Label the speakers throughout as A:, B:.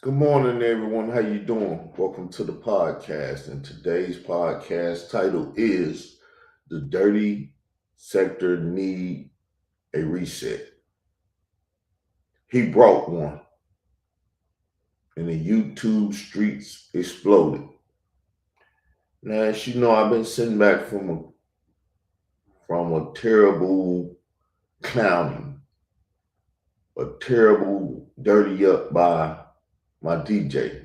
A: Good morning, everyone. How you doing? Welcome to the podcast. And today's podcast title is "The Dirty Sector Need a Reset." He brought one, and the YouTube streets exploded. Now, as you know, I've been sitting back from a terrible clowning, a terrible dirty up by my DJ,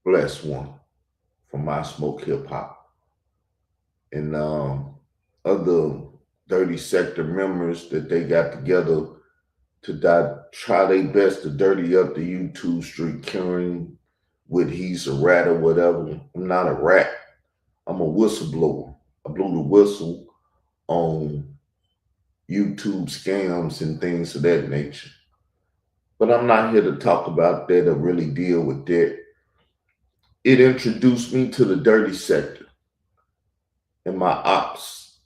A: bless one, from My Smoke Hip Hop. And other dirty sector members that they got together to try their best to dirty up the YouTube street, carrying with he's a rat or whatever. I'm not a rat. I'm a whistleblower. I blew the whistle on YouTube scams and things of that nature. But I'm not here to talk about that or really deal with that. It introduced me to the dirty sector and my ops.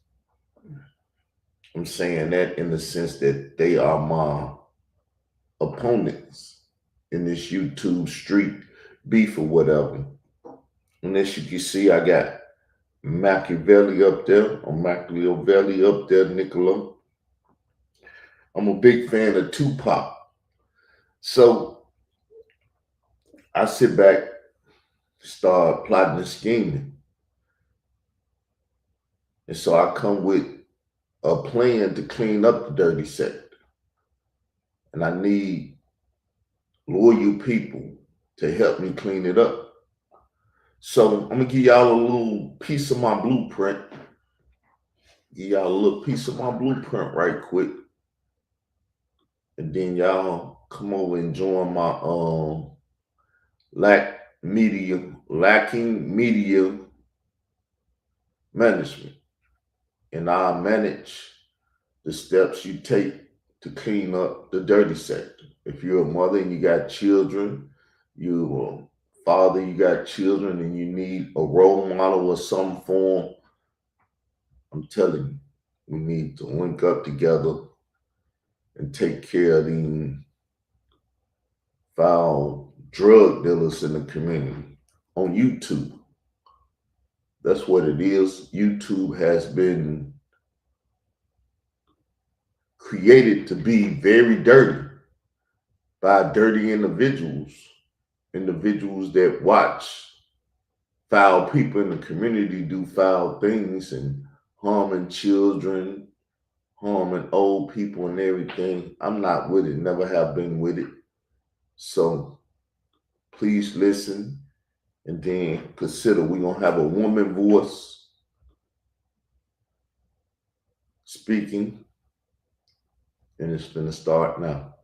A: I'm saying that in the sense that they are my opponents in this YouTube street beef or whatever. And as you can see, I got Machiavelli up there, or Machiavelli up there, Nicola. I'm a big fan of Tupac. So I sit back, start plotting and scheming. And so I come with a plan to clean up the dirty sector. And I need loyal people to help me clean it up. So I'm gonna give y'all a little piece of my blueprint. Give y'all a little piece of my blueprint right quick. And then y'all come over and join my lacking media management. And I'll manage the steps you take to clean up the dirty sector. If you're a mother and you got children, you're a father, you got children, and you need a role model of some form, I'm telling you, we need to link up together and take care of the foul drug dealers in the community on YouTube. That's what it is. YouTube has been created to be very dirty by dirty individuals that watch foul people in the community do foul things and harming children, harming old people and everything. I'm not with it, never have been with it. So please listen and then consider we're going to have a woman voice speaking, and it's going to start now.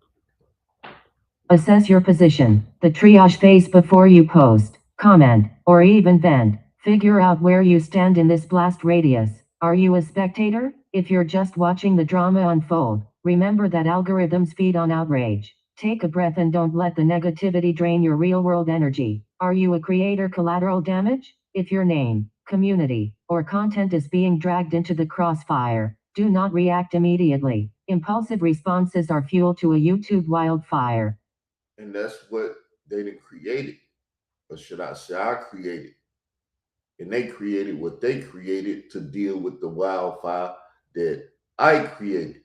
B: Assess your position. The triage phase before you post, comment, or even vent. Figure out where you stand in this blast radius. Are you a spectator? If you're just watching the drama unfold, remember that algorithms feed on outrage. Take a breath and don't let the negativity drain your real-world energy. Are you a creator? Collateral damage? If your name, community, or content is being dragged into the crossfire, do not react immediately. Impulsive responses are fuel to a YouTube wildfire.
A: And that's what they done created. Or should I say I created. And they created what they created to deal with the wildfire that I created.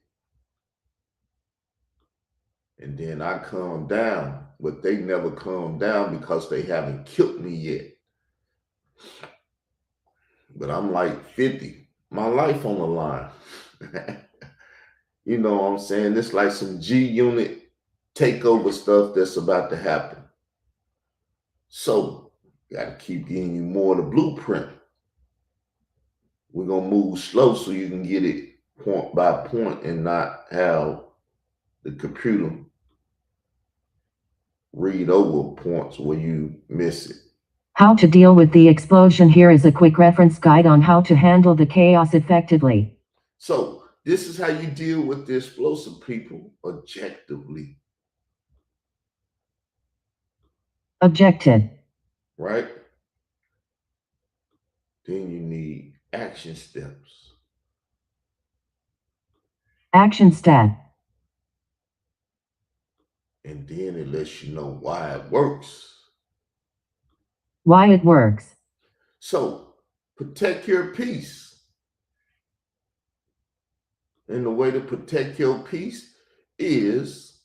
A: And then I calm down, but they never calm down because they haven't killed me yet. But I'm like 50, my life on the line. You know what I'm saying? It's like some G Unit takeover stuff that's about to happen. So, got to keep giving you more of the blueprint. We're going to move slow so you can get it point by point and not have the computer read over points where you miss it.
B: How to deal with the explosion. Here is a quick reference guide on how to handle the chaos effectively.
A: So, this is how you deal with the explosive people objectively.
B: Objective.
A: Right? Then you need action steps.
B: Action step.
A: And then it lets you know why it works.
B: Why it works.
A: So protect your peace. And the way to protect your peace is,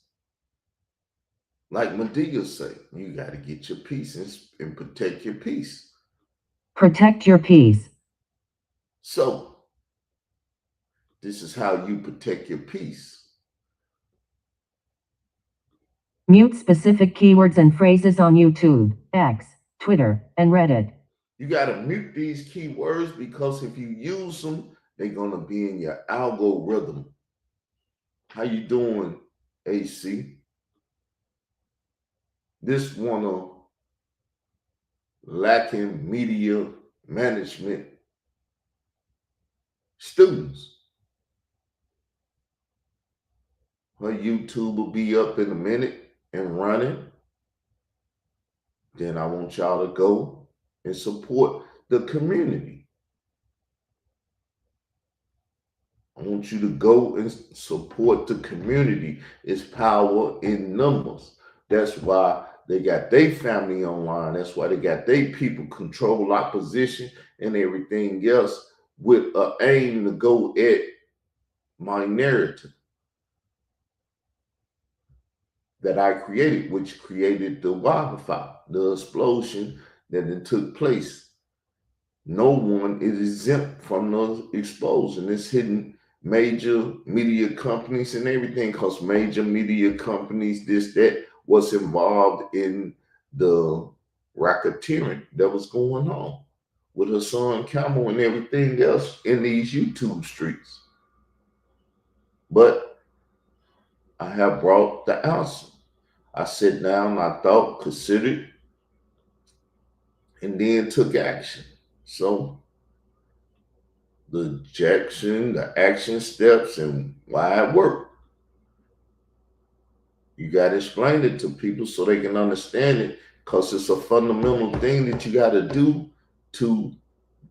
A: like Medea say, you got to get your peace and protect your peace.
B: Protect your peace.
A: So this is how you protect your peace.
B: Mute specific keywords and phrases on YouTube, X, Twitter, and Reddit.
A: You got to mute these keywords because if you use them, they're going to be in your algorithm. How you doing, AC? This one of lacking media management students. Her YouTube will be up in a minute and running. Then I want y'all to go and support the community. I want you to go and support the community. It's power in numbers. That's why they got their family online. That's why they got their people control our position and everything else with an aim to go at my narrative that I created, which created the wildfire, the explosion that it took place. No one is exempt from the explosion. It's hitting major media companies and everything because major media companies, this, that, was involved in the racketeering that was going on with her son Camel and everything else in these YouTube streets. But I have brought the answer. I sat down, I thought, considered, and then took action. So the action steps, and why it worked. You got to explain it to people so they can understand it because it's a fundamental thing that you got to do to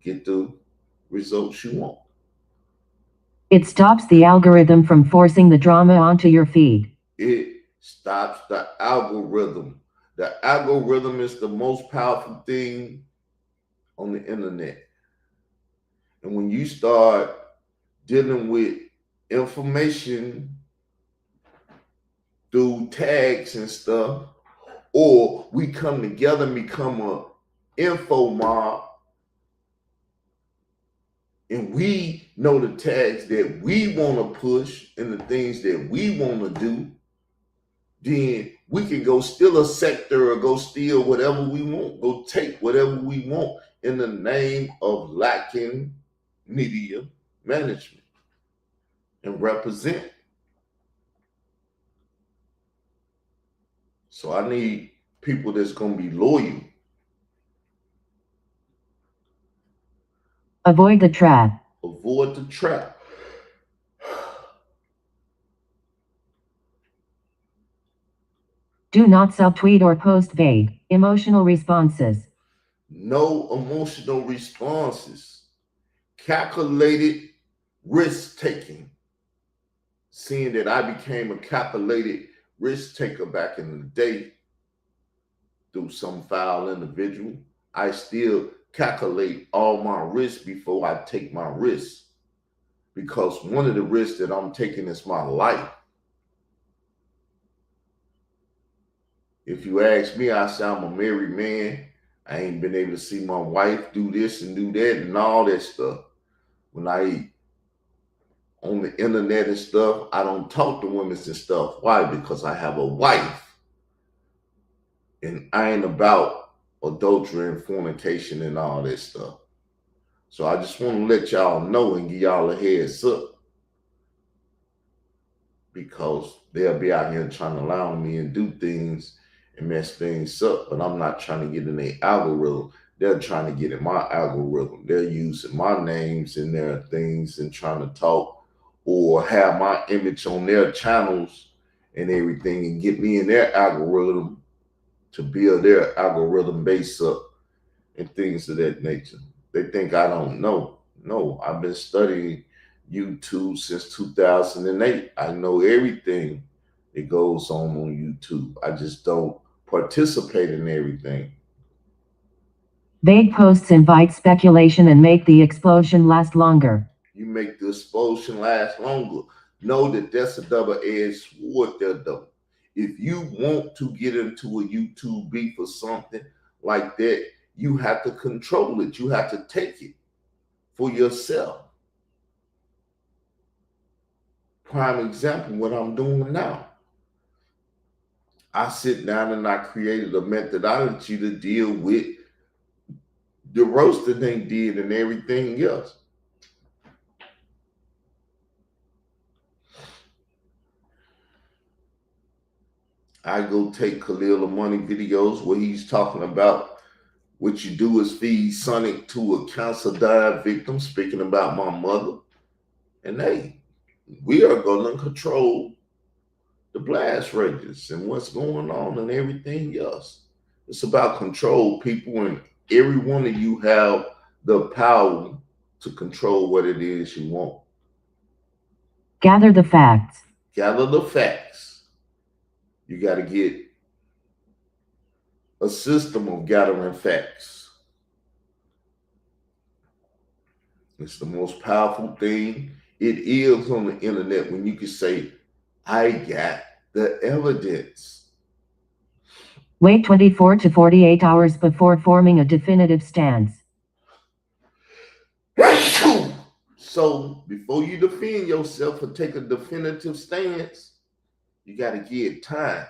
A: get the results you want.
B: It stops the algorithm from forcing the drama onto your feed.
A: It stops the algorithm. The algorithm is the most powerful thing on the internet. And when you start dealing with information through tags and stuff, or we come together and become a info mob, and we know the tags that we want to push and the things that we want to do, then we can go steal a sector or go steal whatever we want, go take whatever we want in the name of lacking media management and represent. So I need people that's going to be loyal.
B: Avoid the trap.
A: Avoid the trap.
B: Do not subtweet or post vague, emotional responses.
A: No emotional responses. Calculated risk taking. Seeing that I became a calculated risk taker back in the day through some foul individual, I still calculate all my risks before I take my risks. Because one of the risks that I'm taking is my life. If you ask me, I say I'm a married man. I ain't been able to see my wife do this and do that and all that stuff. When I on the internet and stuff, I don't talk to women and stuff. Why? Because I have a wife. And I ain't about adultery and fornication and all that stuff. So I just want to let y'all know and give y'all a heads up. Because they'll be out here trying to allow me and do things and mess things up. But I'm not trying to get in their algorithm. They're trying to get in my algorithm. They're using my names in their things and trying to talk or have my image on their channels and everything and get me in their algorithm to build their algorithm base up and things of that nature. They think I don't know. No, I've been studying YouTube since 2008. I know everything it goes on YouTube. I just don't participate in everything.
B: Vague posts invite speculation and make the explosion last longer.
A: You make the explosion last longer. Know that that's a double-edged sword there, though. If you want to get into a YouTube beef or something like that, you have to control it. You have to take it for yourself. Prime example, what I'm doing now. I sit down and I created a methodology to deal with the roasting they did and everything else. I go take Khalil Money videos where he's talking about what you do is feed Sonic to a cancer died victim, speaking about my mother. And hey, we are going to control the blast rates and what's going on and everything else. It's about control, people, and every one of you have the power to control what it is you want.
B: Gather the facts.
A: Gather the facts. You got to get a system of gathering facts. It's the most powerful thing it is on the internet when you can say, I got the evidence.
B: Wait 24 to 48 hours before forming a definitive stance.
A: So before you defend yourself or take a definitive stance, you got to give time.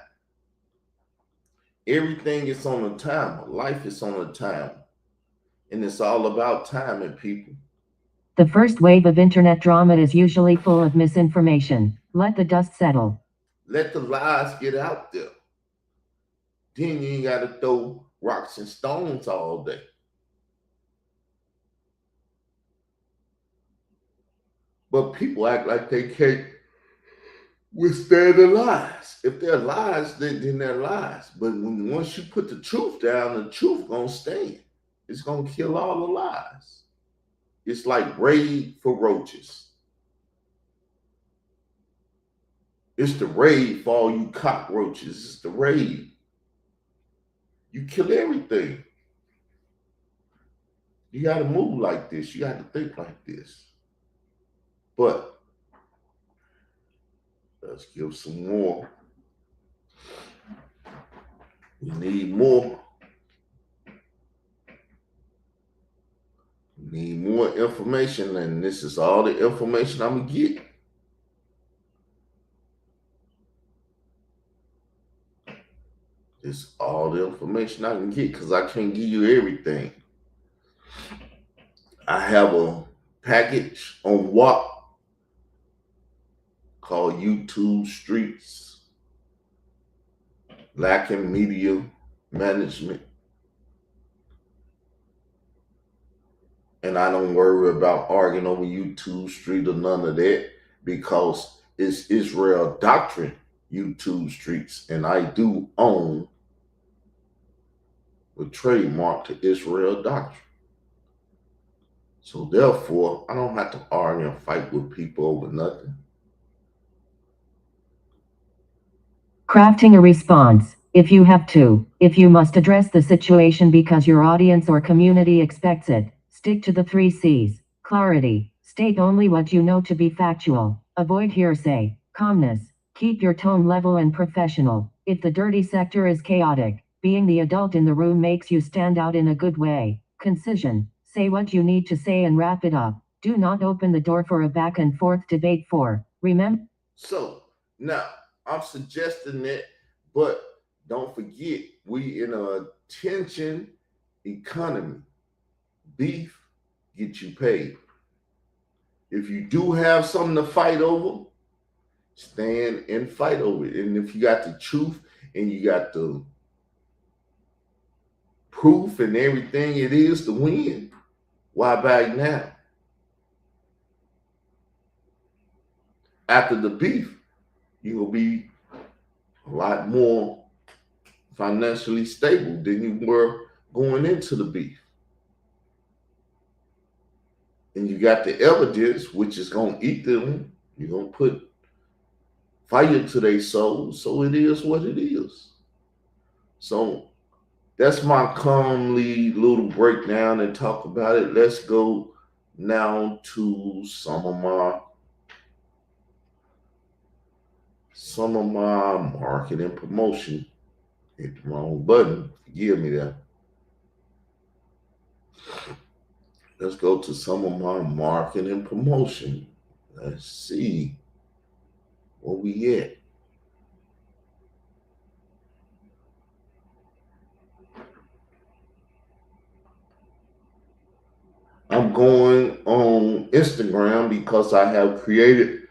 A: Everything is on a timer. Life is on a timer. And it's all about timing, people.
B: The first wave of internet drama is usually full of misinformation. Let the dust settle.
A: Let the lies get out there. Then you ain't got to throw rocks and stones all day. But people act like they can't withstand the lies. If they're lies, then they're lies. But once you put the truth down, the truth gonna stand. It's gonna kill all the lies. It's like raid for roaches. It's the raid for all you cockroaches. It's the raid. You kill everything. You got to move like this. You got to think like this. But let's give some more. We need more. We need more information, and this is all the information I'm going to get. It's all the information I can get because I can't give you everything. I have a package on WAP called YouTube Streets, Lacking Media Management. And I don't worry about arguing over YouTube Street or none of that because it's Israel Doctrine YouTube Streets. And I do own the trademark to Israel Doctrine. So therefore, I don't have to argue and fight with people over nothing.
B: Crafting a response. If you have to, if you must address the situation because your audience or community expects it, stick to the 3 C's. Clarity. State only what you know to be factual. Avoid hearsay. Calmness. Keep your tone level and professional. If the dirty sector is chaotic, being the adult in the room makes you stand out in a good way. Concision. Say what you need to say and wrap it up. Do not open the door for a back and forth debate for. Remember?
A: So now I'm suggesting that, but don't forget we in a tension economy. Beef gets you paid. If you do have something to fight over, stand and fight over it. And if you got the truth and you got the proof and everything it is to win, why back now? After the beef, you will be a lot more financially stable than you were going into the beef. And you got the evidence, which is going to eat them. You're going to put fire to their soul. So it is what it is. So that's my calmly little breakdown and talk about it. Let's go now to some of my marketing promotion. Hit the wrong button. Forgive me there. Let's go to some of my marketing promotion. Let's see where we at. I'm going on Instagram because I have created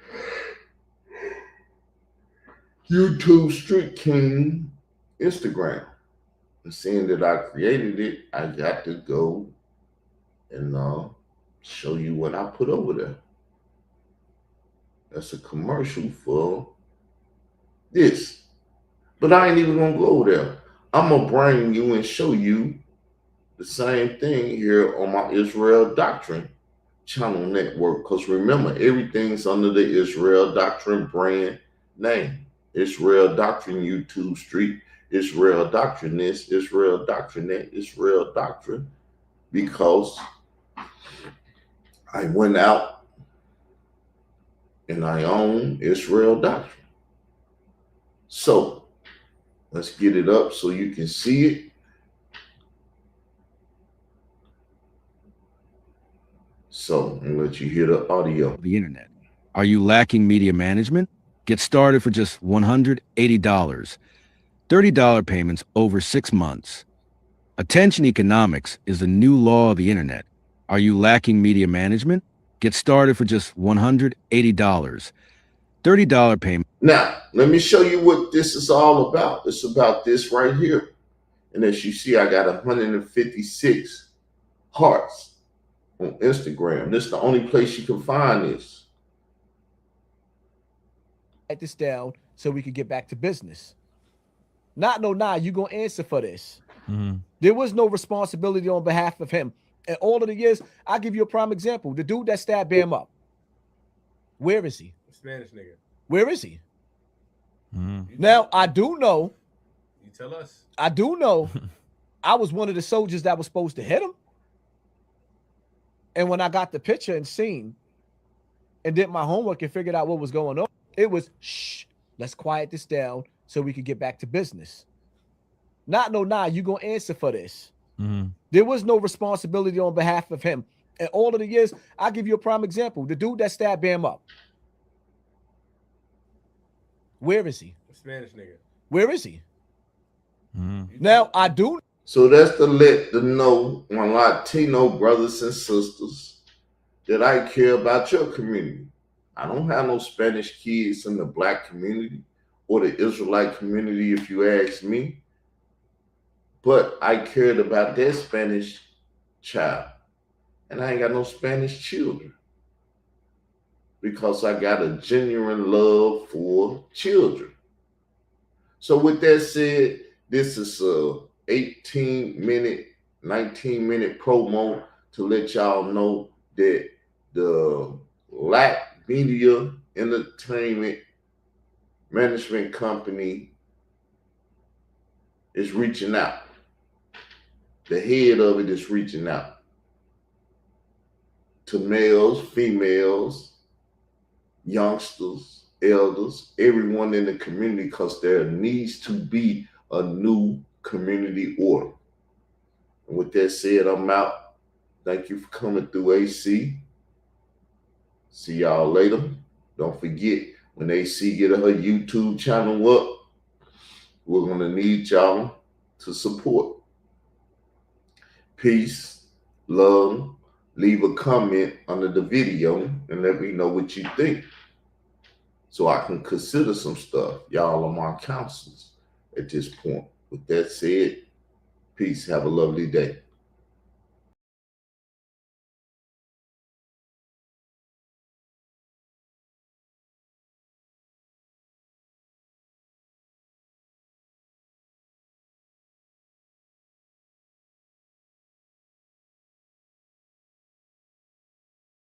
A: YouTube Street King Instagram. And seeing that I created it, I got to go and show you what I put over there. That's a commercial for this. But I ain't even gonna go there. I'm gonna bring you and show you the same thing here on my Israel Doctrine channel network. Because remember, everything's under the Israel Doctrine brand name. Israel Doctrine YouTube Street, Israel Doctrine this, Israel Doctrine that, Israel Doctrine. Because I went out and I own Israel Doctrine. So let's get it up so you can see it. So I'm gonna let you hear the audio.
C: The internet. Are you lacking media management? Get started for just $180. $30 payments over 6 months. Attention economics is the new law of the internet. Are you lacking media management? Get started for just $180. $30 payment.
A: Now, let me show you what this is all about. It's about this right here. And as you see, I got 156 hearts on Instagram. This is the only place you can find this.
D: Write this down so we could get back to business. You're going to answer for this. Mm-hmm. There was no responsibility on behalf of him. And all of the years, I'll give you a prime example. The dude that stabbed Bam up. Where is he?
E: Spanish nigga.
D: Where is he? Mm-hmm. Now, I do know.
E: You tell us.
D: I do know I was one of the soldiers that was supposed to hit him. And when I got the picture and seen and did my homework and figured out what was going on, it was, shh, let's quiet this down so we could get back to business. You're going to answer for this. Mm-hmm. There was no responsibility on behalf of him. And all of the years, I'll give you a prime example. The dude that stabbed Bam up. Where is he?
E: Spanish nigga.
D: Where is he? Mm-hmm. Now, I do.
A: So that's to let them know, my Latino brothers and sisters, that I care about your community. I don't have no Spanish kids in the Black community or the Israelite community, if you ask me. But I cared about their Spanish child. And I ain't got no Spanish children. Because I got a genuine love for children. So with that said, this is a 18-minute, 19-minute promo to let y'all know that the Black Media Entertainment Management Company is reaching out. The head of it is reaching out to males, females, youngsters, elders, everyone in the community, because there needs to be a new community order. And with that said, I'm out. Thank you for coming through, AC. See y'all later. Don't forget, when AC get her YouTube channel up, we're going to need y'all to support. Peace, love. Leave a comment under the video and let me know what you think, so I can consider some stuff. Y'all are my counselors at this point. With that said, peace. Have a lovely day.